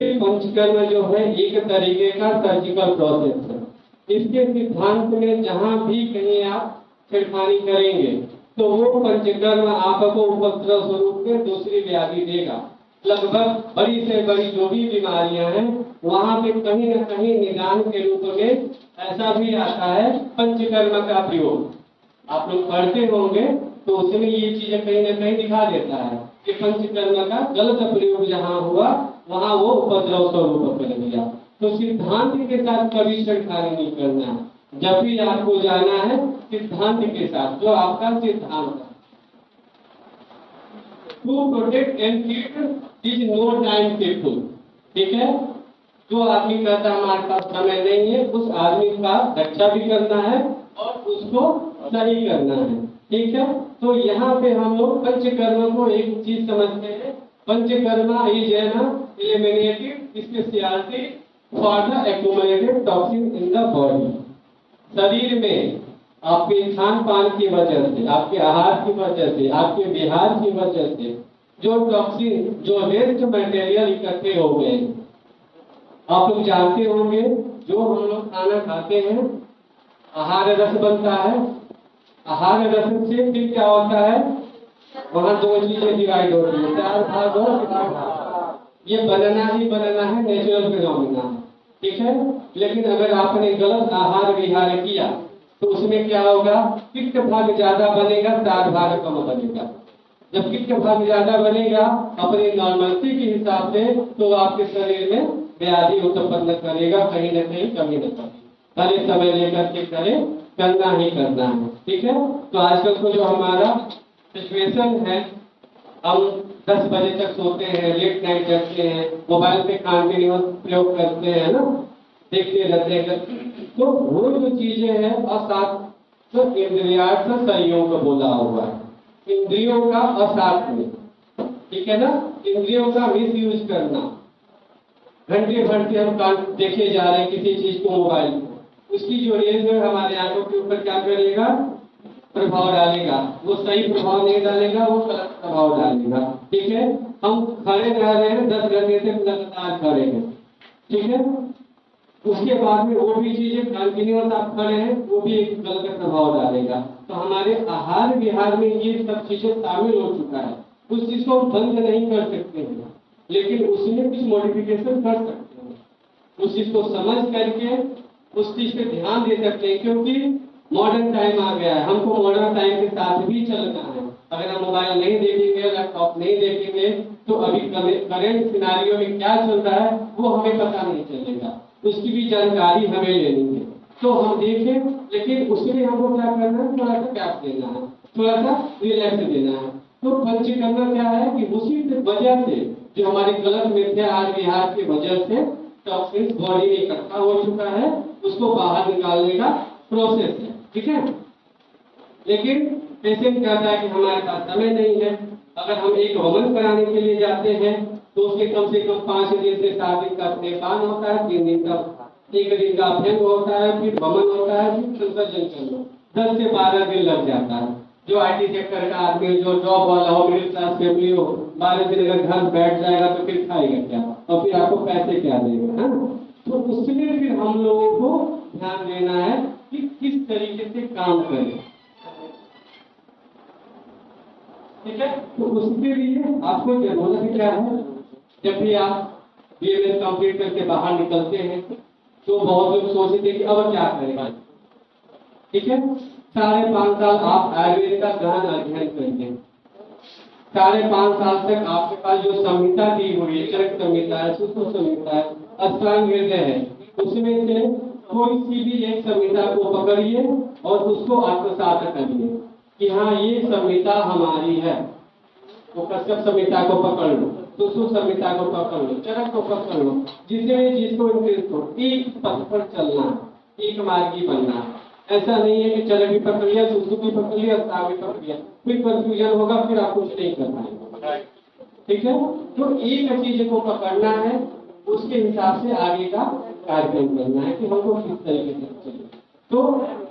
पंचकर्म जो है एक तरीके का सर्जिकल प्रोसेस है। इसके सिद्धांत में जहां भी कहीं आप छेड़खानी करेंगे तो वो पंचकर्म आपको उपद्रव स्वरूप में दूसरी व्याधि देगा। लगभग बड़ी से बड़ी जो भी बीमारियां हैं वहां पे कहीं न कहीं निदान के रूप में ऐसा भी आता है पंचकर्म का प्रयोग। आप लोग पढ़ते होंगे तो उसमें ये चीजें कहीं न कहीं दिखा देता है कि पंचकर्म का गलत प्रयोग जहां हुआ वहां वो उपद्रव स्वरूप कर दिया। तो सिद्धांत के साथ कभी छेड़खानी नहीं करना है। जब भी आपको जाना है सिद्धांत के साथ, जो आपका सिद्धांत है। To protect and keep is no time people. ठीक है, जो आदमी कहता है हमारे पास समय नहीं है, उस आदमी का रक्षा भी करना है और उसको सही करना है। ठीक है, तो यहाँ पे हम लोग पंचकर्म को एक चीज समझते हैं। Panchakarma is an eliminative speciality for the accumulated toxin in the body. शरीर में आपके खान पान की वजह से, आपके आहार की वजह से, आपके विहार की वजह से जो टॉक्सिन, जो वेस्ट मटेरियल इकट्ठे हो गए, आप लोग जानते होंगे जो हम लोग खाना खाते हैं आहार रस बनता है। आहार रस से फिर क्या होता है, वहां दो चीजें डिवाइड होती है, चार भाग और चार भाग। ये बनना ही बनना है, नेचुरल फिनोमिना। ठीक है, लेकिन अगर आपने गलत आहार विहार किया तो उसमें क्या होगा, पित्त भाग ज्यादा बनेगा, चार भाग कम बनेगा। जब पित्त भाग ज्यादा बनेगा अपनी नॉर्मलिटी के हिसाब से तो आपके शरीर में व्याधि उत्पन्न करेगा, कहीं न कहीं कमी न कमी। पहले समय लेकर के करें, करना ही करना है। ठीक है, तो आजकल को जो हमारा सिचुएशन है, हम 10 बजे तक सोते हैं, लेट नाइट जगते हैं, मोबाइल पे कंटिन्यूअस प्रयोग करते हैं ना, देखते रहते हैं। तो वो जो चीजें हैं असात तो इंद्रियार्थ संयोग बोला हुआ है, इंद्रियों का असात में। ठीक है ना, इंद्रियों का मिस यूज करना। घंटे भर से हम देखे जा रहे हैं किसी चीज को, मोबाइल को, उसकी जो रेज है हमारे आंखों के ऊपर क्या करेगा, प्रभाव डालेगा। वो सही प्रभाव नहीं डालेगा, वो गलत प्रभाव डालेगा। ठीक है, हम खड़े रह रहे हैं 10 घंटे से लगातार खड़े हैं। ठीक है, उसके बाद में वो भी चीजें कंटिन्यूअस आप खड़े हैं, वो भी एक गलत प्रभाव डालेगा। तो हमारे आहार विहार में ये सब चीजें शामिल हो चुका है। उस चीज को हम बंद नहीं कर सकते हैं, लेकिन उसमें कुछ मॉडिफिकेशन कर सकते हैं। उस चीज को समझ करके उस चीज पे ध्यान दे सकते हैं, क्योंकि मॉडर्न टाइम आ गया है, हमको मॉडर्न टाइम के साथ भी चलना है। अगर हम मोबाइल नहीं देखेंगे, लैपटॉप नहीं देखेंगे तो अभी करेंट सिनारियो में क्या चल रहा है वो हमें पता नहीं चलेगा, उसकी भी जानकारी हमें लेनी है। तो हम देखें, लेकिन उसके लिए हमको क्या करना है, थोड़ा सा गैप देना है, थोड़ा सा रिलैक्स देना है। तो पंचकर्म क्या है कि उसी वजह से जो हमारे गलत मिथ्या आहार विहार की वजह से टॉक्सिन्स बॉडी में इकट्ठा हो चुका है, उसको बाहर निकालने का प्रोसेस है। ठीक है, लेकिन पेशेंट कहता है कि हमारे पास समय नहीं है। अगर हम एक हवन कराने के लिए जाते हैं तो उसके कम से कम 5 दिन से 7 दिन का स्नेहपान होता है, 3 दिन का 1 दिन का अभ्यंग होता है, फिर वमन होता है, फिर संसर्जन करना, 10 से 12 दिन लग जाता है। जो IT सेक्टर का आदमी, जो जॉब वाला हो, मिडिल क्लास फैमिली हो, 12 दिन अगर घर बैठ जाएगा तो फिर खाएगा क्या, और फिर आपको पैसे क्या देगा, है ना। तो उसमें फिर हम लोगों को ध्यान देना है कि किस तरीके से काम करें। ठीक है, तो उसके लिए आपको जरूरत क्या है, जब भी आप BMS कंप्लीट करके बाहर निकलते हैं तो बहुत लोग सोचते हैं कि अब क्या करेगा। ठीक है, 5.5 साल आप आयुर्वेद का गहन अध्ययन करेंगे। 5.5 साल तक आपके पास जो संहिता दी हुई है, चरक संहिता है, सूत्र संहिता है, अष्टांग हृदय है, उसमें से कोई सी भी एक संहिता को पकड़िए और उसको आत्मसात करिए कि हाँ ये संहिता हमारी है। तो कश्यप संहिता को पकड़ लो, सुश्रुत संहिता को पकड़ लो, चरक को पकड़ लो, जिसमें जिसको इंटरेस्ट हो, एक पथ पर चलना, एक मार्गी बनना। ऐसा नहीं है कि चरक भी पकड़ लिया, सुश्रुत भी पकड़ लिया, अष्टांग भी पकड़ लिया, फिर कंफ्यूजन होगा, फिर आप कुछ नहीं कर पाएंगे। ठीक है, तो एक चीज को पकड़ना है, उसके हिसाब से आगे का कार्यक्रम करना है कि हमको किस तरीके से चले। तो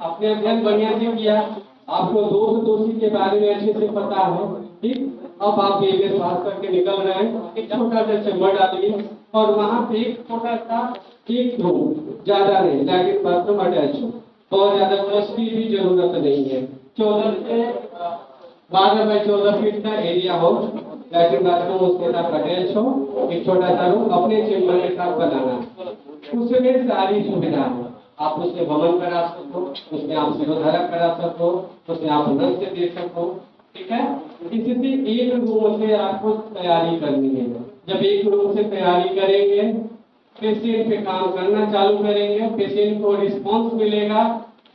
अपने अध्ययन बढ़िया से किया, आपको दोष दोषी के बारे में अच्छे से पता है। ठीक, अब आप BMS पास करके निकल रहे हैं, एक छोटा सा चैम्बर डालिए और वहाँ पे एक छोटा सा एक रूम, ज्यादा नहीं, लैट्रिन बाथरूम अटैच हो, बहुत ज्यादा फ्लश की भी जरूरत नहीं है। 14 से 12 बाई 14 फीट का एरिया हो, लैट्रिन बाथरूम उसके साथ अटैच हो, एक छोटा सा रूम अपने चेम्बर के साथ बनाना, उसमें सारी सुविधा है। आप उसमें भ्रमण करा सको, उसमें आप शिरोधारा करा सको, उसमें आप नृत्य दे सको, ठीक है। इससे एक रूम से आपको तैयारी करनी है। जब एक रूम से तैयारी करेंगे, पेशेंट पे काम करना चालू करेंगे, पेशेंट को रिस्पॉन्स मिलेगा,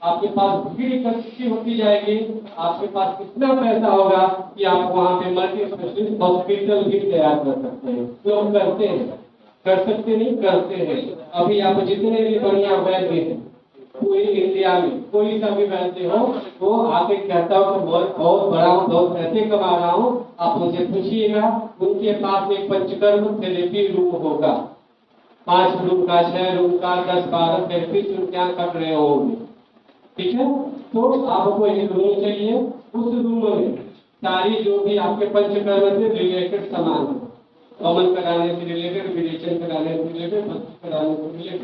आपके पास भीड़ इकट्ठी होती जाएगी, आपके पास कितना पैसा होगा कि आप वहाँ पे मल्टी स्पेशलिस्ट हॉस्पिटल भी तैयार कर सकते हैं। लोग करते हैं, कर सकते नहीं, करते हैं। अभी आप जितने भी बढ़िया वैद्य हैं पूरी इंडिया में, कोई सा भी वैद्य हो, वो आके कहता हो कि बहुत बड़ा हूँ, बहुत पैसे कमा रहा हूँ, आप उनसे पूछिएगा, उनके पास एक पंचकर्म थेरेपी रूम होगा, 5 रूम का, 6 रूम का, 10-12 थेरेपी उनके यहाँ कर रहे होंगे, ठीक है। तो आपको एक रूम चाहिए, उस रूम में सारी जो भी आपके पंचकर्म से रिलेटेड सामान है, कमल कराने से रिलेटेड, विरेचन कराने से रिलेटेड, भक्ति कराने से रिलेटेड,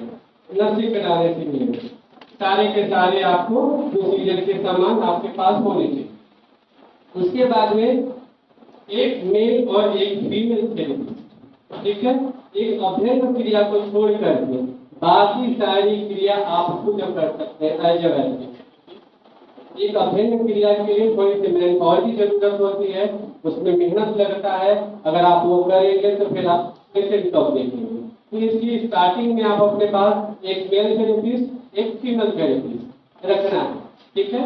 नर्सिंग कराने से रिलेटेड, सारे के सारे आपको प्रोसीजर के सामान आपके पास होने चाहिए। उसके बाद में एक मेल और एक फीमेल थेरेपी, ठीक है। एक अभ्यंग क्रिया को छोड़ करके बाकी सारी क्रिया आप खुद कर सकते हैं एज ए वैद्य। एक अभ्यंग क्रिया के लिए थोड़ी सी मैन पावर की जरूरत होती है, उसमें मेहनत लगता है, अगर आप वो करेंगे तो फिर आप कैसे कब देखेंगे। तो इसलिए स्टार्टिंग में आप अपने पास एक मेल थेरेपिस्ट, एक फीमेल थेरेपिस्ट रखना है, ठीक है।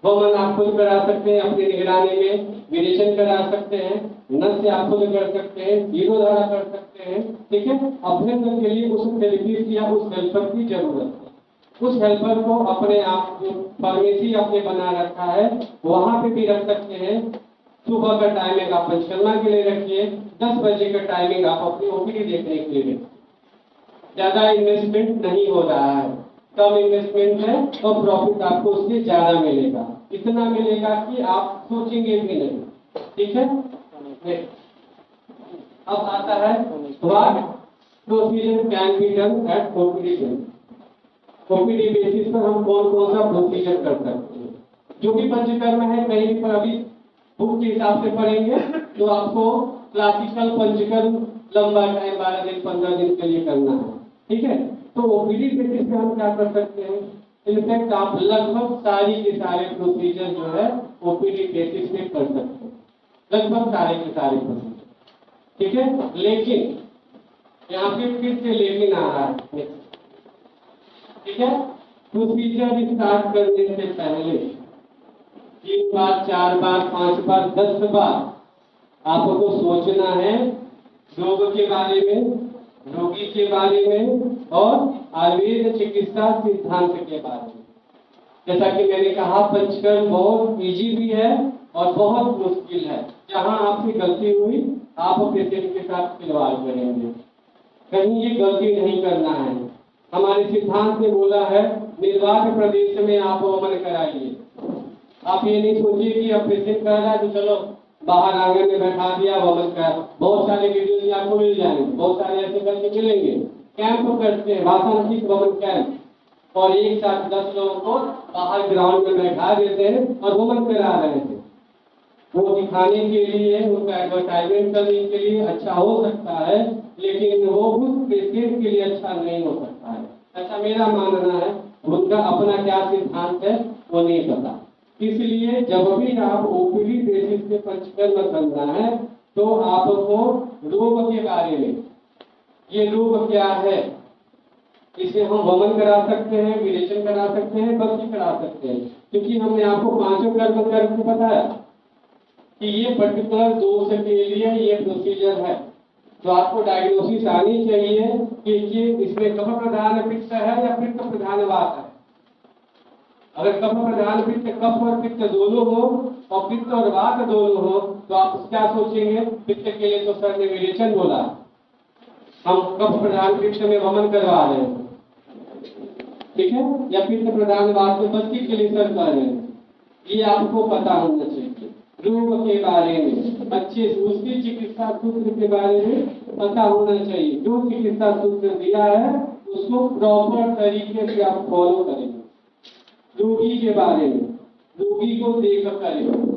वमन आप खुद करा सकते हैं अपनी निगरानी में, विरेचन करा सकते हैं, नस आप खुद कर सकते हैं, जीरोधारा कर सकते हैं, ठीक है। अभ्यंग के लिए उस थेरेपिस्ट या उस हेल्पर की जरूरत है। उस हेल्पर को अपने आप जो फार्मेसी आपने बना रखा है वहां पे भी रख सकते हैं। सुबह का टाइमिंग आप पंचकर्मा के लिए रखिए, 10 बजे का टाइमिंग आप अपनी ओपीडी देखने के लिए रखिए। ज्यादा इन्वेस्टमेंट नहीं हो रहा है, कम इन्वेस्टमेंट है और प्रॉफिट आपको उससे ज्यादा मिलेगा, इतना मिलेगा कि आप सोचेंगे भी नहीं, ठीक है। अब आता है what procedure can be done at OPD basis. OPD basis पर हम कौन कौन सा प्रोसीजर कर सकते हैं। जो भी पंचकर्म है कहीं भी पर अभी बुक के हिसाब से पढ़ेंगे तो आपको क्लासिकल पंचकर्म लंबा टाइम 12 दिन 15 दिन के लिए करना है, ठीक है। तो ओपीडी बेसिस पे हम क्या कर सकते हैं, इनफैक्ट आप लगभग सारी के सारे प्रोसीजर जो है ओपीडी बेसिस पे कर सकते हैं, लगभग सारे के सारे प्रोसीजर, ठीक है। लेकिन यहाँ पे फिर से लेकिन आ रहा है, ठीक है। प्रोसीजर स्टार्ट करने से पहले 3 बार 4 बार 5 बार 10 बार आपको सोचना है रोग के बारे में, रोगी के बारे में और आयुर्वेद चिकित्सा सिद्धांत के बारे में। जैसा कि मैंने कहा पंचकर्म बहुत इजी भी है और बहुत मुश्किल है। जहां आपसे गलती हुई आप पेशेंट के साथ खिलवाड़ करेंगे, कहीं ये गलती नहीं करना है। हमारे सिद्धांत ने बोला है निर्वात प्रदेश में आप वमन कराइए। आप ये नहीं सोचिए कि अब पेशेंट कर रहा है तो चलो बाहर आंगन में बैठा दिया वमन कर। बहुत सारे वीडियोज आपको मिल जाएंगे, बहुत सारे ऐसे करके मिलेंगे। कैंप करते हैं, भाषांकित वमन कैंप, और एक साथ 10 लोगों को बाहर ग्राउंड में बैठा देते हैं और वमन करा रहे थे। वो दिखाने के लिए, उनका एडवर्टाइजमेंट करने के लिए अच्छा हो सकता है, लेकिन वो उस पेशेंट के लिए अच्छा नहीं हो सकता है, ऐसा मेरा मानना है। उनका अपना क्या सिद्धांत है वो नहीं पता। इसलिए जब भी आप ओपीडी बेसिस पे पंचकर्म करना है तो आपको रोग के बारे में, ये रोग क्या है, इसे हम वमन करा सकते हैं, विरेचन करा सकते हैं, भक्ति करा सकते हैं, क्योंकि हमने आपको 5 कर्म करके बताया कि ये पर्टिकुलर दोष के लिए ये प्रोसीजर है। तो आपको डायग्नोसिस आनी चाहिए कि ये इसमें कफ प्रधान पित्त है या पित्त प्रधान वात है। अगर कफ प्रधान पित्त, कफ और पित्त दोनों हो और पित्त और वात दोनों हो तो आप क्या सोचेंगे, पित्त के लिए तो सर ने विरेचन बोला, हम कफ प्रधान पित्त में वमन करवा रहे हैं, ठीक है, या पित्त प्रधान वात में बस्ती के लिए सर कर रहे हैं। ये आपको पता होना चाहिए रोग के बारे में। अच्छे से उसकी चिकित्सा सूत्र के बारे में पता होना चाहिए। जो चिकित्सा सूत्र दिया है उसको प्रॉपर तरीके से आप फॉलो करेंगे। रोगी के बारे में, रोगी को देख करें।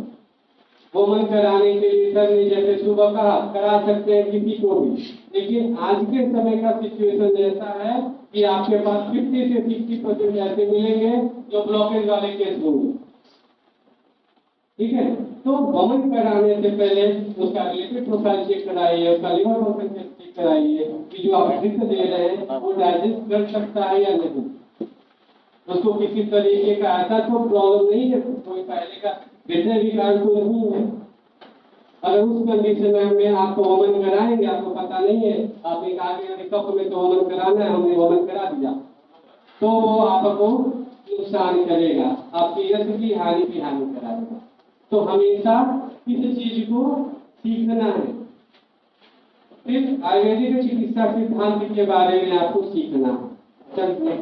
वमन कराने के लिए सर ने जैसे सुबह कहा करा सकते हैं किसी को भी, लेकिन आज के समय का सिचुएशन ऐसा है कि आपके पास 50 से 60% ऐसे मिलेंगे जो ब्लॉकेज वाले केस होंगे। ठीक है, तो वमन कराने से पहले उसका लिपिड प्रोफाइल चेक कराइए, उसका लिवर फंक्शन चेक कराइए कि जो आप ड्रिप दे रहे हैं वो डाइजेस्ट कर सकता है या नहीं। उसको किसी तरीके का ऐसा तो प्रॉब्लम नहीं है, कोई पहले का हृदय विकार तो नहीं है। अगर उस कंडीशन में आपको वमन कराएंगे, आपको पता नहीं है, आपने कहा कि कफ में तो वमन कराना है, हमने वमन करा दिया, तो वो आपको नुकसान करेगा, आपकी यश की हानि कराएगा। तो हमेशा इस चीज को सीखना है। फिर आयुर्वेदिक चिकित्सा सिद्धांत के बारे में आपको सीखना है। चलिए,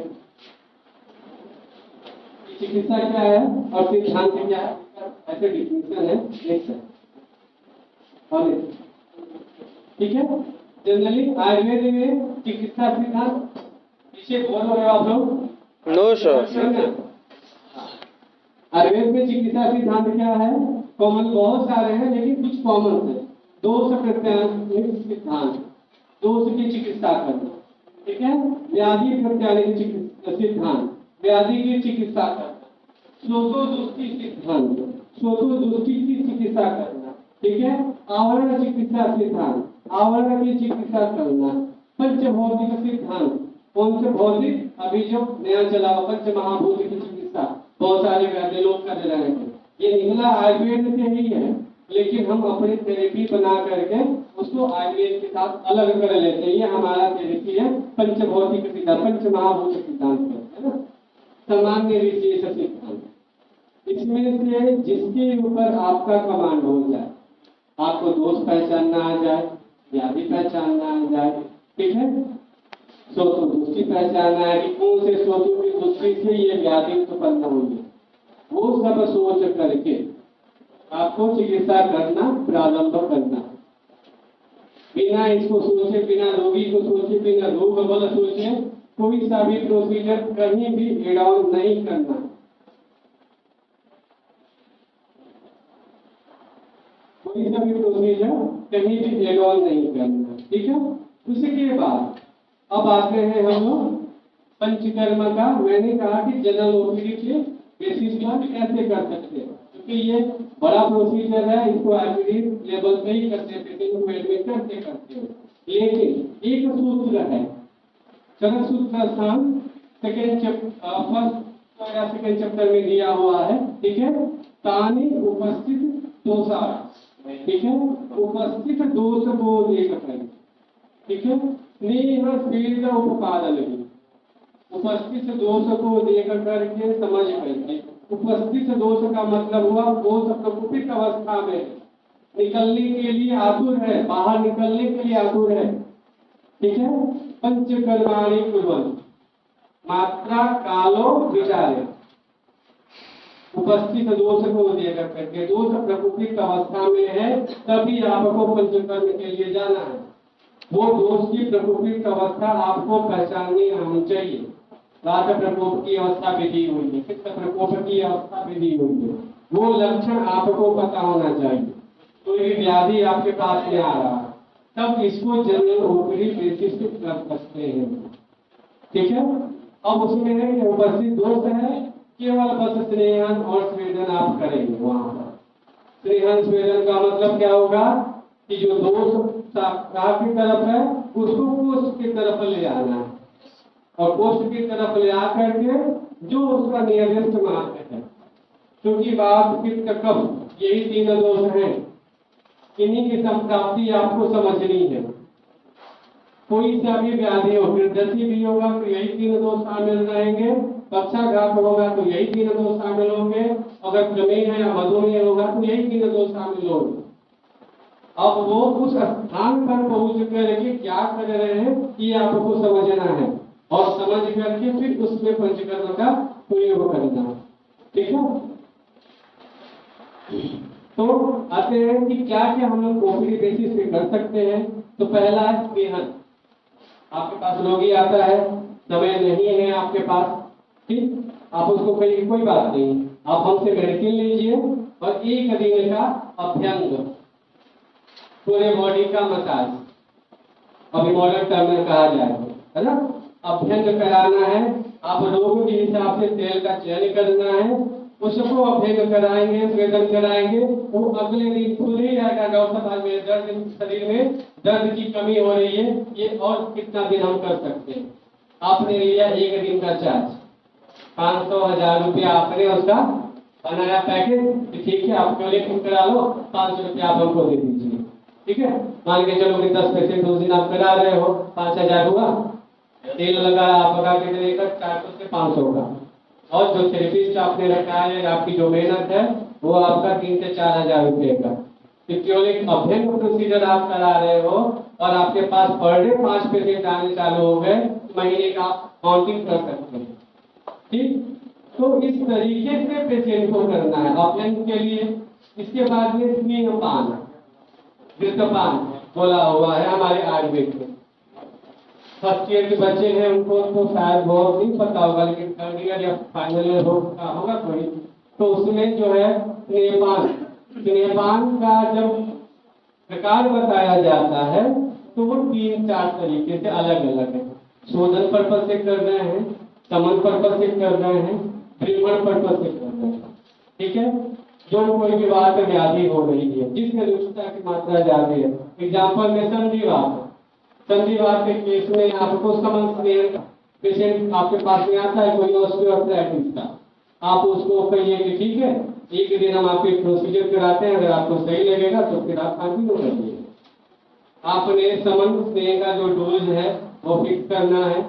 चिकित्सा क्या है और सिद्धांत क्या है, ऐसे डिफिनेशन है एक है। ठीक है, जनरली आयुर्वेद में चिकित्सा सिद्धांत पीछे बोल रहे हो आप लोग? No sir. आयुर्वेद में चिकित्सा सिद्धांत क्या है? कॉमन बहुत सारे हैं लेकिन कुछ कॉमन है। दोष प्रत्यानिक सिद्धांत, दोष की चिकित्सा करना। ठीक है, व्याधि प्रत्यानिक सिद्धांत, व्याधि की चिकित्सा करना। श्रोतोदृष्टि सिद्धांत, श्रोतोदृष्टि की चिकित्सा करना। ठीक है, आवरण चिकित्सा सिद्धांत, आवरण की चिकित्सा करना। पंचभौतिक सिद्धांत, कौन से भौतिक? अभी जो नया चला हुआ पंच महाभूत की चिकित्सा बहुत सारे वैद्य लोग कर रहे हैं, ये निकला आयुर्वेद से ही है, लेकिन हम अपने थेरेपी बना करके उसको आयुर्वेद के साथ अलग कर लेते हैं। ये हमारा थेरेपी है पंचभौतिक सिद्धांत, पंच महाभूत सिद्धांत है ना, सामान्य विशेष सिद्धांत। इसमें से जिसके ऊपर आपका कमांड हो जाए, आपको दोष पहचानना आ जाए, व्याधि पहचानना आ जाए, ठीक है, श्रोतो दृष्टि पहचानना है कि कौन से श्रोतों की दृष्टि से ये व्याधि उत्पन्न होगी, वो सब सोच करके आपको चिकित्सा करना प्रारंभ करना। बिना इसको सोचे, बिना रोगी को सोचे, बिना रोग बल सोचे कोई सा भी प्रोसीजर कहीं भी एड ऑन नहीं करना। कोई सा भी प्रोसीजर कहीं भी एड ऑन नहीं करना। ठीक है, उसके बाद अब आते हैं हम लोग पंचकर्म का। मैंने कहा कि जनरल ओपीडी के बेसिस पर कैसे कर सकते हैं, क्योंकि ये बड़ा प्रोसीजर है, इसको आईपीडी लेवल पे ही करते हैं, पेशेंट को एडमिट करते हैं। लेकिन एक सूत्र है, चरक सूत्र का स्थान सेकेंड चैप्टर में दिया हुआ है। ठीक है, तानी उपस्थित दोषा, ठीक है, उपस्थित दोष को देखकर, ठीक है, स्नेह स्वीर उपपादन, उपस्थित दोष को देख करके समझ करके। उपस्थित दोष का मतलब हुआ दोष प्रकुपित अवस्था में निकलने के लिए आतुर है, बाहर निकलने के लिए आतुर है। ठीक है, पंचकर्माणि कुर्वन् मात्रा कालो विचारे, उपस्थित दोष को देख करके, दोष प्रकुपित अवस्था में है तभी आपको पंचकर्म के लिए जाना है। वो दोष की प्रकोपित अवस्था आपको पहचाननी आनी चाहिए। रात प्रकोप की अवस्था भी दी हुई है, चित्त प्रकोप की अवस्था भी दी हुई है, वो लक्षण आपको पता होना चाहिए। तो ये व्याधि आपके पास में आ रहा है, तब इसको जनरल ओपीडी बेसिस पे कर सकते हैं। ठीक है, अब उसमें है कि उपस्थित दोष है, केवल बस स्नेहन और स्वेदन आप करेंगे। वहां पर स्नेहन स्वेदन का मतलब क्या होगा कि जो दोष की तरफ है उसको कोष्ठ की तरफ ले आना है, और कोष्ठ की तरफ ले आकर के जो उसका नियरेस्ट मार्ग है, क्योंकि वात पित्त कफ यही तीन दोष हैं, इन्हीं की संप्राप्ति आपको समझनी है। कोई सा भी व्याधि हो, हृदय भी होगा तो यही तीन दोष शामिल रहेंगे, पक्षाघात होगा तो यही तीन दोष शामिल होंगे, अगर प्रमेह या मधुमेह होगा तो यही तीन दोष शामिल होंगे। अब वो उस स्थान पर पहुंच करके क्या कर रहे हैं ये आपको समझना है, और समझ करके फिर उसमें पंचकर्म का प्रयोग करना। ठीक है, तो आते हैं कि क्या क्या हम लोग ओपीडी बेसिस पे कर सकते हैं। तो पहला है स्नेहन। आपके पास रोगी आता है, समय नहीं है आपके पास, ठीक, आप उसको कोई बात नहीं, आप हमसे मेडिसिन लीजिए और 1 दिन का अभ्यंग, पूरे बॉडी का मसाज, अभी मॉडर्न टर्म में कहा जाए है ना, अभ्यंग कराना है। आप रोग के हिसाब से तेल का चयन करना है, उसको अभ्यंग कराएंगे, स्वेदन कराएंगे, वो अगले दिन खुद ही रहेगा। डॉक्टर साहब मेरे दर्द, शरीर में दर्द की कमी हो रही है, ये और कितना दिन हम कर सकते हैं। आपने लिया 1 दिन का चार्ज, 500-1000 रुपया आपने उसका बनाया पैकेज, ठीक है, आप क्यों करा लो, 500 रुपया आप हमको दे दीजिए, ठीक है। मान के चलो कि 10 पेशेंट उस दिन आप करा रहे हो, 5000 हुआ, तेल लगा आप लगा के देगा 400 से 500 का, और जो थेरेपिस्ट आपने रखा है, आपकी जो मेहनत है वो आपका 3 से 4000 रुपये का। केवल एक अभ्यंग प्रोसीजर आप करा रहे हो और आपके पास पर डे 5 पेशेंट आने चालू हो गए, महीने का आप काउंटिंग कर सकते हैं, ठीक। तो इस तरीके से पेशेंट को करना है अभ्यंग के लिए। इसके बाद में स्नेहपान, घृतपान बोला हुआ है हमारे आयुर्वेद में। फर्स्ट ईयर के बच्चे हैं उनको तो शायद बहुत नहीं पता होगा, लेकिन थर्ड ईयर या फाइनल ईयर होगा कोई, तो उसमें जो है स्नेहपान, स्नेहपान का जब प्रकार बताया जाता है तो वो 3-4 तरीके से अलग अलग है। शोधन पर्पज से कर रहे हैं, समन पर्पज से कर रहे हैं, भ्रमण पर्पज से कर रहे हैं, ठीक है। जो कोई भी वात व्याधि हो रही है जिसमें रुक्षता की मात्रा ज्यादा है, एग्जाम्पल में संधिवात, संधिवात के केस में आपको समन स्नेह पेशेंट आपके पास में आता है, कोई ऑस्टियोआर्थराइटिस का, आप उसको कहिए कि ठीक है 1 दिन हम आपके प्रोसीजर कराते हैं, अगर आपको सही लगेगा तो फिर आप कंटिन्यू करिए। आपने समन स्नेह का जो डोज है वो फिक्स करना है,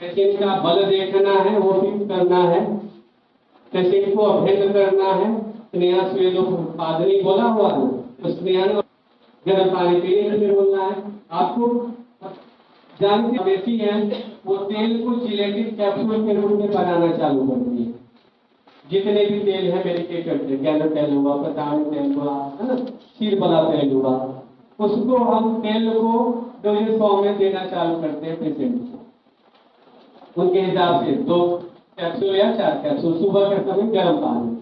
पेशेंट का बल देखना है, वो फिक्स करना है, पेशेंट को अभ्यंग करना है। स्नेह स्वेदोपादनी बोला हुआ है, तो स्नेह गर्म पानी पीने के लिए बोलना है। आपको जानते बेसी है वो तेल को जिलेटिन कैप्सूल के रूप में बनाना चालू कर दिए। जितने भी तेल है मेडिकेटेड थे, गैलो तेल हुआ, पतानी तेल हुआ, है ना, शीर वाला तेल हुआ, उसको हम तेल को डोजेज फॉर्म में देना चालू करते हैं पेशेंट को। उनके हिसाब से 2 कैप्सूल या 4 कैप्सूल सुबह के समय गर्म पानी,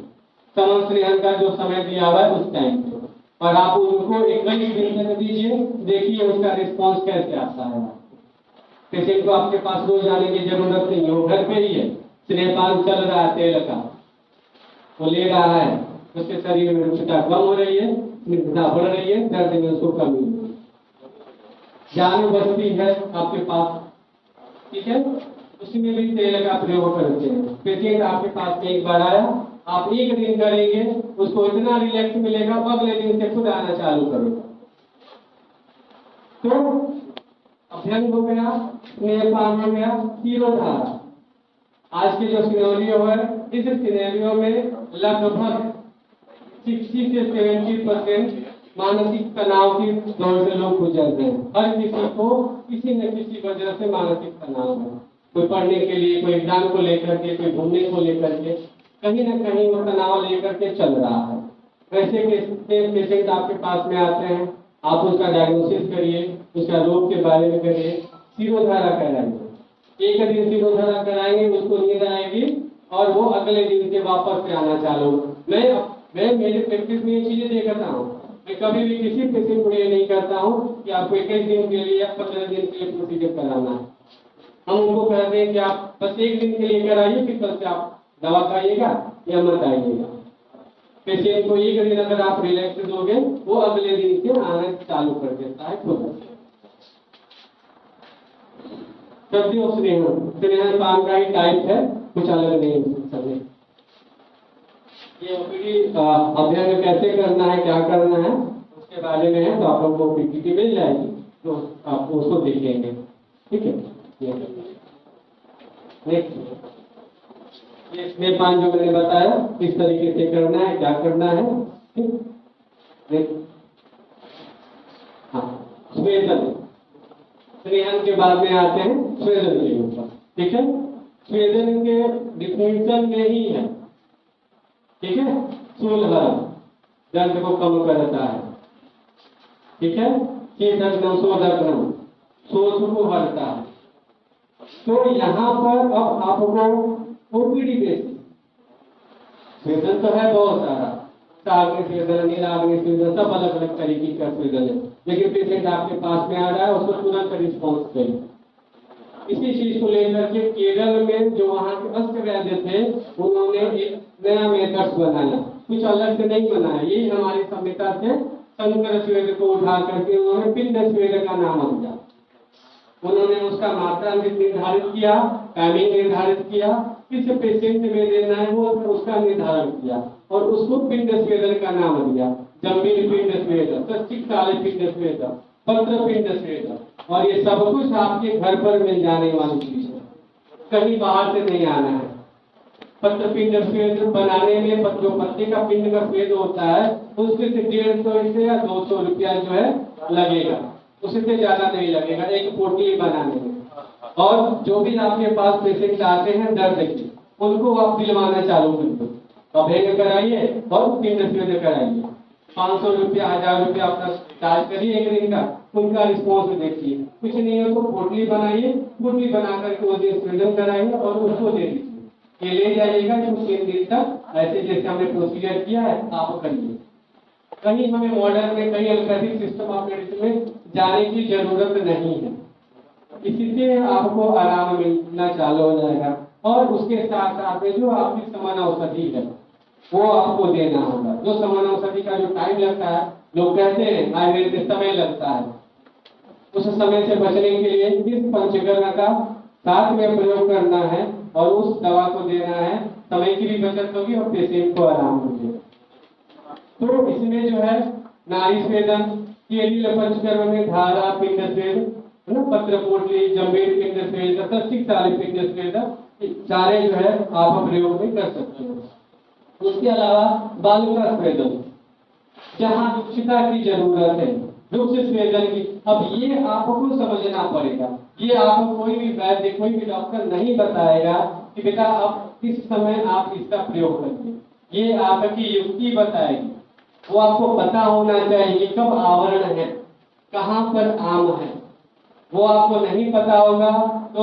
समन स्नेहन का जो समय दिया हुआ है उस टाइम पे, और आप उनको 21 दिन तक दीजिए, देखिए उसका रिस्पॉन्स कैसे आता है। पेशेंट को आपके पास रोज आने की जरूरत नहीं है, वो घर पे ही है, स्नेहपान चल रहा है, तेल का वो ले रहा है, उसके शरीर में रुक्षता कम हो रही है, स्निग्धता बढ़ रही है, दर्द में उसको कमी हो रही है, जान बचती है आपके पास, ठीक है। उसमें भी तेल का प्रयोग करते हैं। पेशेंट आपके पास एक बार आया, आप 1 दिन करेंगे, उसको इतना रिलैक्स मिलेगा, अगले दिन से खुद आना चालू करेगा। तो अभ्यंग हो गया, स्नेहपान हो गया, शिरोधारा। आज के जो सिनेरियो है, इस सिनेरियो में लगभग 60 से 70% मानसिक तनाव की दौर से लोग गुजर रहे हैं। हर किसी को किसी न किसी वजह से मानसिक तनाव है, कोई पढ़ने के लिए, कोई एग्जाम को लेकर के, कोई घूमने को लेकर के, कहीं न कहीं वो तनाव लेकर के चल रहा है। वैसे के पेशेंट आपके पास में आते हैं, आप उसका डायग्नोसिस करिए, उसका रोग के बारे में करिए, शिरोधारा कराइए। 1 दिन शिरोधारा कराएंगे, उसको नींद आएगी और वो अगले दिन से वापस से आना चालू। मैं मेरे प्रैक्टिस में ये चीजें देखता हूँ, मैं कभी भी किसी पेशेंट को ये नहीं करता हूँ कि आपको 21 दिन के लिए या 15 दिन के लिए प्रोसीजर कराना है। हम उनको कहते हैं कि आप बस 1 दिन के लिए कराइए, फिर कल से आप दवा खाइएगा या मत आइएगा। पेशेंट को 1 दिन अगर आप रिलैक्स दोगे, वो अगले दिन से आना चालू कर देता है खुद। स्नेहपान का ही टाइप है, कुछ अलग नहीं है। ये ओपीडी अभ्यंग कैसे करना है, क्या करना है, उसके बारे में है, तो आप लोगों को पीपीटी मिल जाएगी, तो आप उसको देखेंगे, ठीक है। नेक्स्ट, ये स्नेहपान जो मैंने बताया किस तरीके से करना है, क्या करना है, ठीक। हाँ, स्वेदन, स्नेहन के बाद में आते हैं स्वेदन के ऊपर, ठीक है। स्वेदन के डिफिनेशन में ही है, ठीक है, स्थूलहरण, दर्द को कम करता है, ठीक है। शीतग्नम शोधग्नम, शोथ को हरता है। तो यहाँ पर अब आपको ओपीडी बेसिस स्वेदन तो है बहुत सारा, साग्नि स्वेदन, नीलाग्नि स्वेदन, सब अलग अलग तरीके का स्वेदन है, लेकिन पेशेंट आपके पास में आ रहा है, उसको तुरंत रिस्पॉन्स करें। इसी चीज को लेकर के केरल में जो वहाँ के अष्ट वैद्य थे, उन्होंने एक नया मेथड्स बनाया, कुछ अलग से नहीं बनाया। यही हमारी सभ्यता से शंकर स्वेद को उठा करके उन्होंने पिंड स्वेद का नाम दिया। उन्होंने उसका मात्रा निर्धारित किया, टाइमिंग निर्धारित किया, किस पेशेंट में देना है वो उसका निर्धारण किया और उसको पिंड स्वेदन का नाम दिया। जंबीर पिंड स्वेद, सस्तिक साले पिंड स्वेद, पत्र पिंड स्वेद, और ये सब कुछ आपके घर पर मिल जाने वाली चीज है, कहीं बाहर से नहीं आना है। पत्र पिंड स्वेद बनाने में जो पत्ते का पिंड का स्वेद होता है उसके से 150 से या 200 रुपया जो है लगेगा, उससे ज्यादा नहीं लगेगा एक पोटली बनाने में। और जो भी आपके पास पेशेंट आते हैं दर्द के, उनको आप दिलवाना चालू कर दो, अभेग कराइए और पिंड स्वेद कराइए। 500 रुपया 1000 रुपया अपना चार्ज करिए एक दिन का, उनका रिस्पॉन्स देखिए। कुछ नहीं हो तो पोटली बनाइए, पोटली बना करके वो दिन स्वेदन कराइए और उसको दे दीजिए। ये ले जाइएगा कुछ 3 दिन तक, ऐसे जैसे हमने प्रोसीजर किया है आप करिए। कहीं हमें मॉडर्न में कहीं एलोपैथिक सिस्टम ऑफ मेडिसिन में जाने की जरूरत नहीं है। इसी से आपको आराम मिलना चालू हो जाएगा। और उसके साथ साथ में जो आपकी समान औषधि है वो आपको देना होगा। जो समान औषधि का जो टाइम लगता है, लोग कहते हैं आयुर्वेद में समय लगता है, उस समय से बचने के लिए इस पंचकर्म का साथ में प्रयोग करना है और उस दवा को देना है। समय की भी बचत होगी और पेशेंट को आराम होगी। तो इसमें जो है नाड़ी स्वेदन, केली पंचकर्म में धारा पिंड स्वेद, पत्र पोटली, जंबीर पिंड स्वेद, सस्तिक साले पिंड स्वेद, सारे जो है आप प्रयोग में कर सकते हो। उसके अलावा बालुका स्वेदन, जहाँ रुक्षता की जरूरत है, रुक्ष स्वेदन की। अब ये आपको समझना पड़ेगा, ये आपको कोई भी वैद्य कोई भी डॉक्टर नहीं बताएगा कि बेटा अब किस समय आप इसका प्रयोग करिए, ये आपकी युक्ति बताएगी। वो आपको पता होना चाहिए कि कब आवरण है, कहाँ पर आम है। वो आपको नहीं पता होगा तो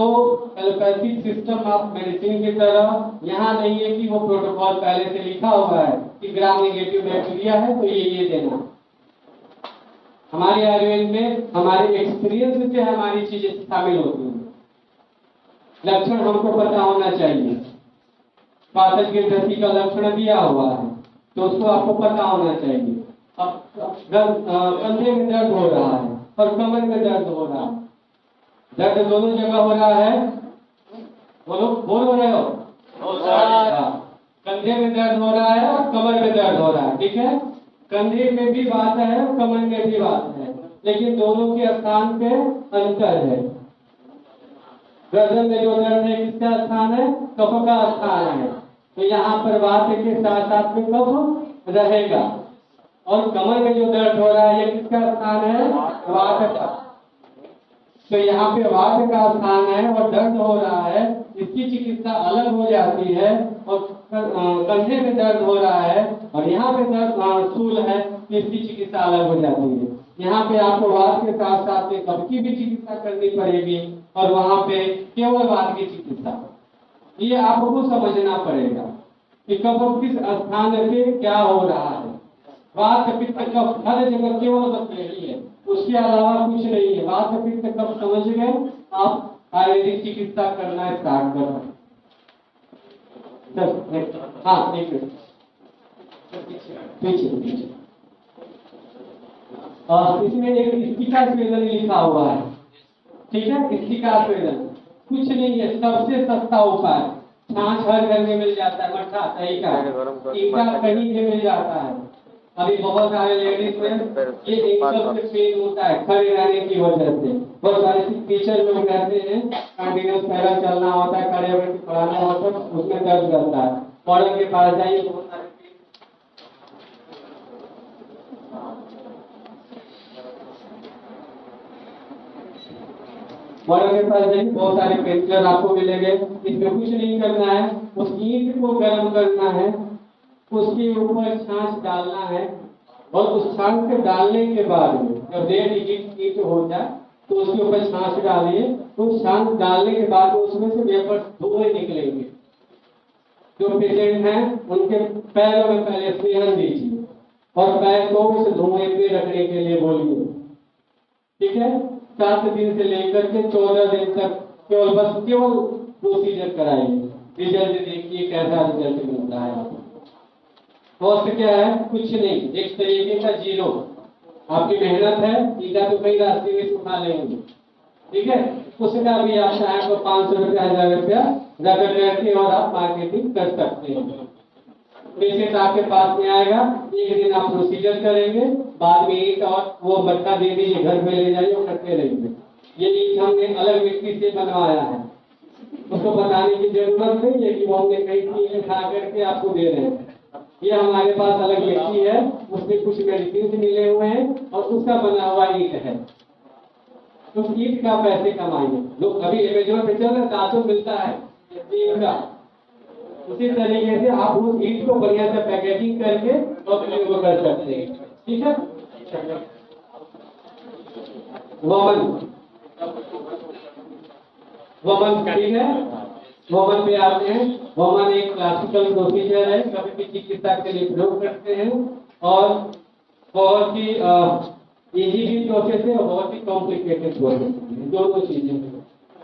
एलोपैथिक सिस्टम ऑफ मेडिसिन की तरह यहाँ नहीं है कि वो प्रोटोकॉल पहले से लिखा हुआ है कि ग्राम नेगेटिव बैक्टीरिया है तो ये देना। हमारे आयुर्वेद में हमारे एक्सपीरियंस से हमारी चीजें शामिल होती हैं। लक्षण हमको पता होना चाहिए, पाचन की वृद्धि का लक्षण दिया हुआ है तो उसको आपको पता होना चाहिए। अब कंधे में दर्द हो रहा है और कमर में दर्द हो रहा है, दर्द दोनों जगह हो रहा है, बोलो बोल हो रहे हो? कंधे में दर्द हो रहा है और कमर में दर्द हो रहा है, ठीक है। कंधे में भी बात है और कमर में भी बात है, लेकिन दोनों के स्थान पे अंतर है। गर्दन में जो दर्द है किसका स्थान है? कफ का स्थान है, तो यहाँ पर वात के साथ साथ में कफ रहेगा। और कमर में जो दर्द हो रहा है ये किसका स्थान है? वात का। तो यहाँ पे वात का स्थान है और दर्द हो रहा है, इसकी चिकित्सा अलग हो जाती है। और कंधे में दर्द हो रहा है और यहाँ पे दर्द स्थूल है, इसकी चिकित्सा अलग हो जाती है। यहाँ पे आपको वात के साथ साथ में कफ की भी चिकित्सा करनी पड़ेगी और वहाँ पे केवल वात की चिकित्सा। ये आपको समझना पड़ेगा कि कफ किस स्थान पे क्या हो रहा है। वात पित्त कफ हर जगह केवल बस यही है, उसके अलावा कुछ नहीं है। वात पित्त कफ समझ गए, आप आयुर्वेदिक चिकित्सा करना स्टार्ट कर रहे हैं। हाँ एक मिनट पीछे पीछे। इसमें एक स्टिका स्वेदन लिखा हुआ है, ठीक है। स्टिका स्वेदन कुछ नहीं है, सबसे सस्ता उपाय। छाछ हर घर में मिल जाता है, मट्ठा सही का टीका कहीं भी मिल जाता है। अभी बहुत सारे लेडीज में ये एंकल पे पेन होता है खड़े रहने की वजह से। बहुत सारे टीचर लोग रहते हैं, कंटिन्यूस पैरा चलना होता है, खड़े होकर पढ़ाना होता है, उसमें दर्द करता है। मॉडल के पास जाइए, बहुत सारे मॉडल के पास जाइए, बहुत सारे पेंसिलर आपको मिलेंगे। इसमें कुछ नहीं करना है, उस ईंट को गर्म करना है, उसके ऊपर छाछ डालना है, और उस छाछ के डालने के बाद में जब रेड ईट हो जाए तो उसके ऊपर छाछ डालिए। उस छाछ डालने के बाद उसमें से वेपर्स धुएं निकलेंगे। जो पेशेंट हैं उनके पैरों में पहले स्नेहन दीजिए और पैर को उस धुएं पे रखने के लिए बोलिए। ठीक है, 7 दिन से लेकर के 14 दिन तक केवल प्रोसीजर कराइए। रिजल्ट देखिए कैसा रिजल्ट मिलता है। कॉस्ट क्या है? कुछ नहीं, एक तरीके का जीरो। आपकी मेहनत है, टीका तो कई रास्ते में उठा लेंगे। ठीक है, उसका भी आप चाहें तो 500 रुपया 1000 रुपया रगड़ करके और आप मार्केटिंग कर सकते हैं। पेशेंट आपके पास में आएगा, एक दिन आप प्रोसीजर करेंगे, बाद में ईट और वो मट्टा दे दीजिए, घर में ले जाइए और करते रहेंगे। ये ईट हमने अलग मिट्टी से बनवाया है, उसको बताने की जरूरत नहीं है कि वो हमने कहीं चीज उठा करके आपको दे रहे हैं। ये हमारे पास अलग मिट्टी है, उसमें कुछ मेडिसिन मिले हुए हैं और उसका बना हुआ ईट है। तो ईट का पैसे कमाइए। लोग अभी अमेज़न पे चल रहे हैं, 400 मिलता है ईट का। उसी तरीके से आप उस ईट को बढ़िया से पैकेजिंग करके और प्रयोग कर सकते हैं। ठीक है, वमन ठीक है। वमन पे आते हैं। वमन एक क्लासिकल प्रोसीजर है, कभी भी चिकित्सा के लिए प्रयोग करते हैं और बहुत ही इजी भी प्रोसेस है और बहुत ही कॉम्प्लिकेटेड प्रोसेस है। दोनों चीजें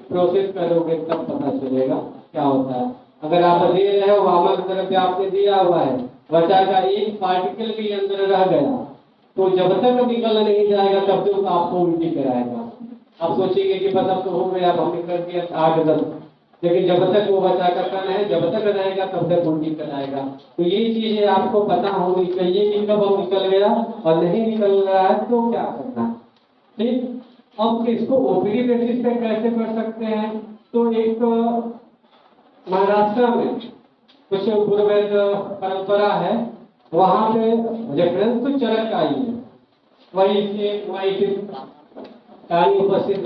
प्रोसेस करोगे तब पता चलेगा क्या होता है। अगर आप दे रहे हो वामन तरफ से आपने दिया हुआ है, वसा का एक पार्टिकल भी अंदर रह गया तो जब तक निकल नहीं जाएगा तब तक आपको उल्टी कराएगा। आप सोचेंगे कि बस अब तो हो गया, अब हमने कर दिया 8-10, लेकिन जब तक वो बच्चा का कण है जब तक रहेगा तब तक उल्टी कराएगा। तो ये चीजें आपको पता होनी चाहिए कि कब हम निकल गया और नहीं निकल रहा है तो क्या करना है। ठीक, अब इसको ओपीडी बेसिस पे कैसे कर सकते हैं? तो एक महाराष्ट्र में कुछ पूर्ववैद परंपरा है, वहां पे रेफरेंस तो चरक का ही है। वही उपस्थित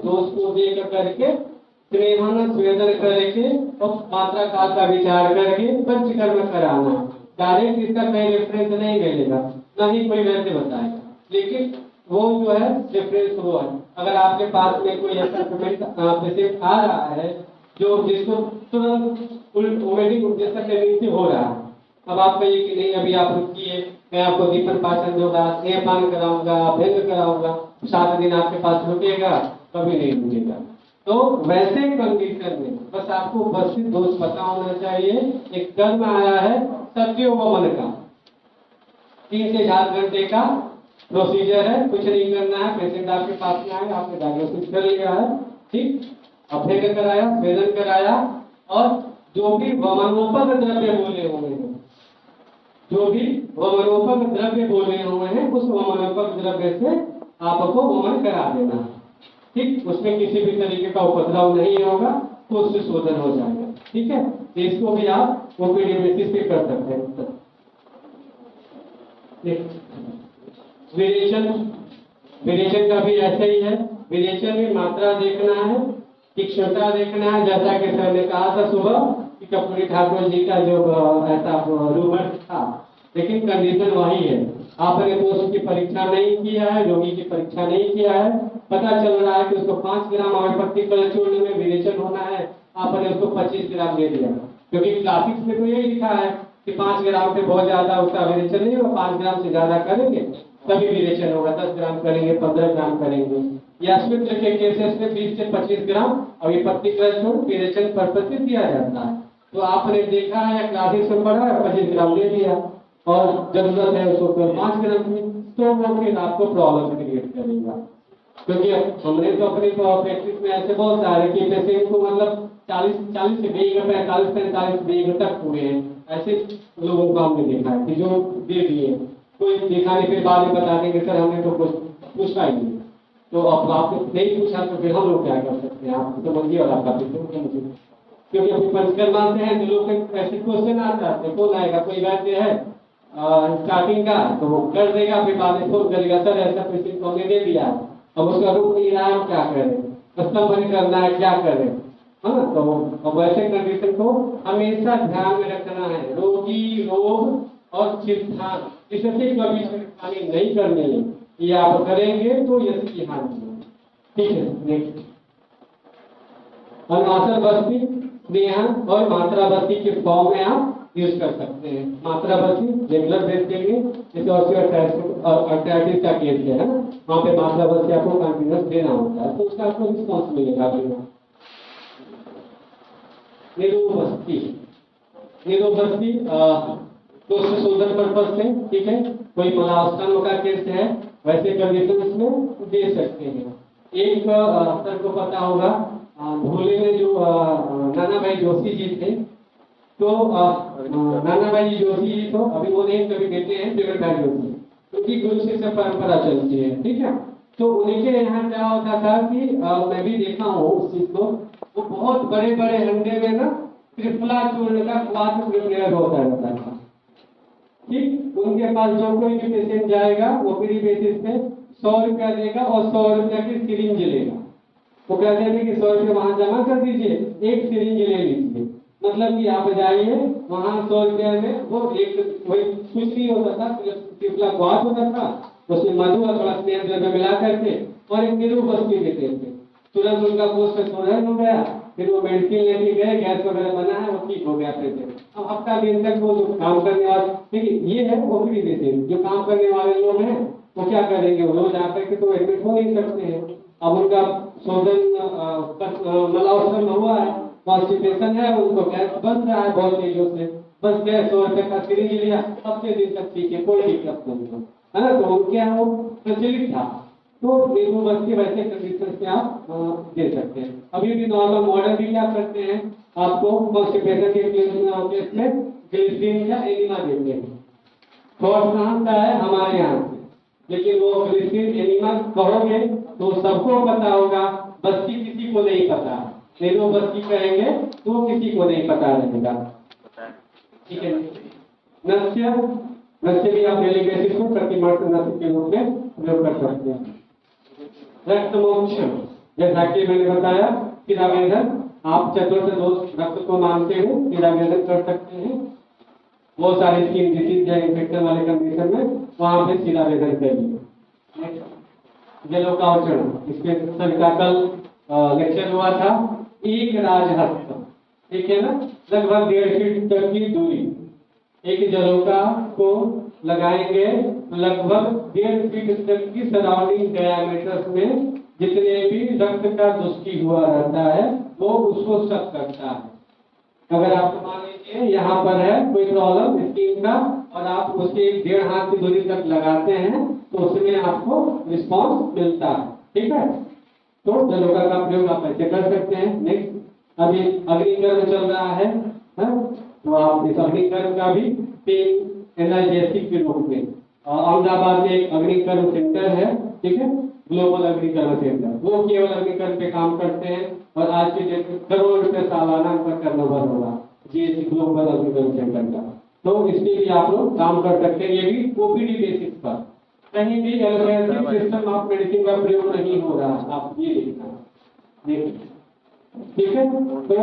दोष को देख करके स्नेहन स्वेदन करके और मात्रा काल का विचार करके पंचकर्म कराना। डायरेक्ट इसका कहीं रेफरेंस नहीं मिलेगा, न ही कोई वैसे बताएगा, लेकिन वो जो है रेफरेंस वो है। अगर आपके पास में कोई ऐसा पेशेंट आ रहा है जो जिसको तुरंत जैसा टेंडेंसी हो रहा है, अब आप कहिए कि नहीं अभी आप रुकिए, मैं आपको दीपन पाचन दूंगा, स्नेहपान कराऊंगा, अभ्यंग कराऊंगा, 7 दिन आपके पास रुकेगा, कभी नहीं रुकेगा। तो वैसे कंडीशन में बस आपको उपस्थित दोष पता होना चाहिए। एक कर्म आया है सत्यो वमन का, 3 से 4 घंटे का प्रोसीजर है, कुछ नहीं करना है। पेशेंट आपके पास में आए, आपने डायग्नोसिस कर लिया है, ठीक, अभ्यंग कराया, स्वेदन कराया और जो भी वमनोपक द्रव्य बोले हुए हैं, जो भी वमनोपक द्रव्य बोले हुए हैं उस वमनोपक द्रव्य से आपको वमन करा देना है। ठीक, उसमें किसी भी तरीके का उपद्रव नहीं होगा तो उससे शोधन हो जाएगा। ठीक है, तो इसको भी आप ओपीडी बेसिस पे कर सकते हैं। विरेचन का भी ऐसा ही है। विरेचन में मात्रा देखना है, तीक्ष्णता देखना है। जैसा कि सर ने कहा था सुबह कि कपूरी ठाकुर जी का जो ऐसा रूमर था, लेकिन कंडीशन वही है। आपने तो उसकी परीक्षा नहीं किया है, रोगी की परीक्षा नहीं किया है, पता चल रहा है कि उसको 5 ग्राम अगरबत्ती कलर चूर्ण में विरेचन होना है, आपने उसको 25 ग्राम दे दिया, क्योंकि क्लासिक्स में तो यही लिखा है कि 5 ग्राम से बहुत ज्यादा उसका विरेचन नहीं होगा, 5 ग्राम से ज्यादा करेंगे तभी विरेचन होगा, 10 ग्राम करेंगे, 15 ग्राम करेंगे। या स्मित्र के केसेस में 20 से 25 ग्राम अगरबत्ती कलर चूर्ण विरेचन पर्पस से दिया जाता है। तो आपने देखा है या क्लासिक्स में पढ़ा है, 25 ग्राम दे दिया और जरूरत है उसको 5 ग्राम की, तो वो फिर आपको प्रॉब्लम क्रिएट करेगा। क्योंकि हमने तो अपनी प्रैक्टिस में ऐसे बहुत सारे कि पेशेंट को मतलब 40 से 45 बीघ तक हुए हैं, ऐसे लोगों को हमने देखा है कि जो दे दिए, कोई दिखाने के बाद में बता देंगे सर हमने तो कुछ पूछा ही नहीं। तो अब आपने नहीं पूछा तो फिर हम लोग क्या कर सकते हैं? आप समझिए और आपका पेशेंट, क्योंकि अभी पंचकर्मा से है जो लोग ऐसे क्वेश्चन आता है, कौन आएगा, कोई वैद्य है स्टार्टिंग का तो वो कर देगा, फिर बाद में फोन करेगा सर ऐसा पेशेंट को हमने दे दिया, अब उसका रुक नहीं रहा है, क्या करें, स्तंभन करना है, क्या करें, है ना। तो अब वैसे कंडीशन को हमेशा ध्यान में रखना है। रोगी रोग और सिद्धांत, इससे कभी छेड़खानी नहीं करनी है। ये आप करेंगे तो यश की हानि है। ठीक है, नेक्स्ट। अनुनासिक बस्ती, स्नेहन और मात्रा बस्ती के फॉर्म में आप यूज कर सकते हैं। मात्रा बस्ती रेगुलर बेस के लिए, जैसे ऑस्टियोआर्थराइटिस का केस है ना, वहाँ पे मात्रा बस्ती आपको कंटिन्यूस देना होता है, तो उसका आपको रिस्पॉन्स मिलेगा। निरोबस्ती, निरोबस्ती दोस्त शोधन पर्पज से, ठीक है, कोई मलावस्थानों का केस है, वैसे कंडीशन में दे सकते हैं। एक सर को पता होगा, भोले में जो नाना भाई जोशी जी थे, तो नाना भाई जोशी जी तो अभी वो नहीं कभी कहते हैं जगत भाई जोशी, क्योंकि गुरु शिष्य परंपरा चलती है, ठीक है। तो उनके यहाँ क्या होता था कि मैं भी देखा हूँ उस चीज को, वो बहुत बड़े बड़े हंडे में ना त्रिफला चूर्ण का स्वाद प्रिपेयर होता रहता था। ठीक, उनके पास जो कोई भी पेशेंट जाएगा वो फ्री बेसिस पे 100 रुपया देगा और 100 रुपया की सिरिंज लेगा। वो कहते हैं कि 100 रुपया वहां जमा कर दीजिए, एक सिरिंज ले लीजिए। मतलब कि आप जाइए वहां 100 रुपया में वो एक वही कुछ नहीं होता था, त्रिफला स्वाद होता था, उसमें मधु और थोड़ा स्नेह द्रव्य मिला करके और एक निरोबस्ती देते थे। तुरंत उनका पोस्ट सोलर हो गया, फिर वो मेडिसिन लेके गए, गैस वगैरह बना है, वो ठीक हो गया फिर से। अब हफ्ता दिन तक वो जो काम करने वाले, देखिए ये है ओपीडी बेसिस, जो काम करने वाले लोग हैं वो क्या करेंगे, वो लोग जाकर के तो एडमिट हो नहीं सकते हैं। अब उनका शोधन मलावस्थान हुआ है, कॉन्स्टिपेशन है, उनको गैस बन रहा है बहुत तेजों से, बस गैस 100 रुपए का सिरिंज लिया, हफ्ते दिन तक ठीक है, कोई दिक्कत नहीं है ना। तो उनके यहाँ वो प्रचलित था, तो निरोबस्ती वैसे कंडीशन से आप दे सकते हैं। अभी भी नॉर्मल मॉडर्न भी क्या करते हैं, आपको कॉन्स्टिपेशन के केस में ग्लिसरीन या एनिमा देते हैं। थोड़ा कहाँ का है हमारे यहाँ से, लेकिन वो ग्लिसरीन एनिमा कहोगे तो सबको पता होगा, बस्ती किसी को नहीं पता, निरोबस्ती कहेंगे तो किसी को नहीं पता रहेगा। ठीक है, नस्य, नस्य भी आप डेली बेसिस को प्रतिमास नस्य के रूप में प्रयोग कर सकते हैं। रक्त मोक्षण, जैसा कि मैंने बताया, शिरावेदन, आप चतुर्थ दोष रक्त को मानते हो, शिरावेदन कर सकते हैं। बहुत सारी स्किन डिसीज या इन्फेक्शन वाले कंडीशन में वहां पे शिरावेदन करिए। जलोकावचरण, इसके सर का कल लेक्चर हुआ था, एक राजहस्त, ठीक है ना, लगभग 1.5 फीट तक की दूरी, एक जलोका को लगाएंगे लगभग 1.5 फीट तक की सराउंडिंग डायमीटर में जितने भी रक्त का दुष्टि हुआ रहता है वो उसको सक करता है। अगर आपको मान लीजिए यहाँ पर है कोई प्रॉब्लम स्किन का और आप उसके 1.5 हाथ की दूरी तक लगाते हैं तो उसमें आपको रिस्पॉन्स मिलता है। ठीक है, तो जलोका का प्रयोग आप ऐसे कर सकते हैं। नेक्स्ट, अभी अग्निकर्म चल रहा है, तो आप इस अग्निकर्म का भी पेन एनाल्जेसिक के रूप में, अहमदाबाद में एक अग्निकर्म सेंटर है, ठीक है, ग्लोबल अग्निकर्म सेंटर, वो केवल अग्निकर्म पे काम करते हैं और आज के डेट में करोड़ रुपए सालाना उनका टर्नओवर होगा जीएससी ग्लोबल अग्निकर्म सेंटर का। तो इसमें भी आप लोग काम कर सकते हैं, ये भी ओपीडी बेसिस पर, कहीं भी एलोपैथिक सिस्टम ऑफ मेडिसिन का प्रयोग नहीं हो रहा, आप ये देखना। ठीक है, तो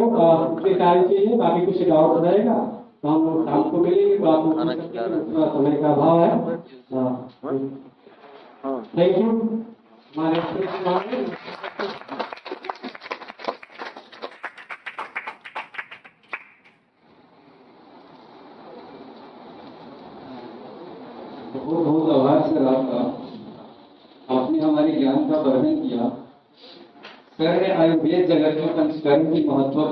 ये सारी चीजें, बाकी कुछ डाउट रहेगा तो हम लोग शाम को मिलेंगे, तो आप पूछ सकते हैं, थोड़ा समय का अभाव है। Thank you. हमारे बहुत बहुत आभार सर आपका, आपने हमारे ज्ञान का वर्णन किया। सर ने आयुर्वेद जगत में पंचकर्म की महत्व